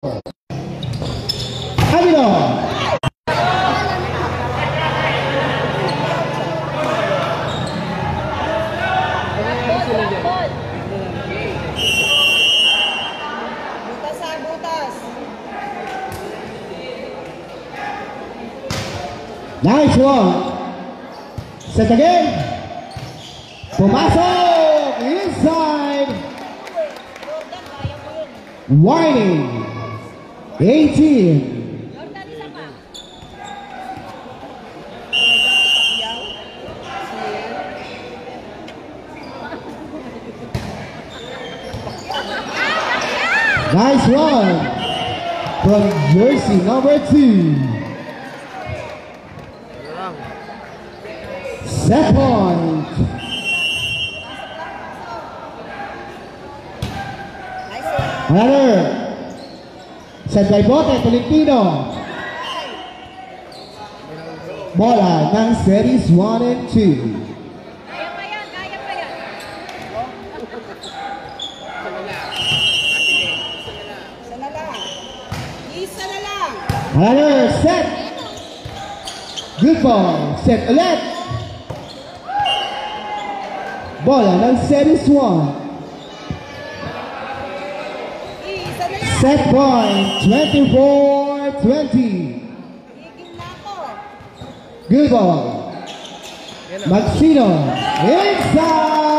Avilo. Nice one. Set again. Pumasok inside. Winding. 18. Nice one from jersey number 2. Set point. Another. Set by Bote Tolentino. Bola ng series 1 and 2. Another set. Good ball. Set ulit. Bola ng series 1. Set point. 24-20. Good ball. Maxino inside.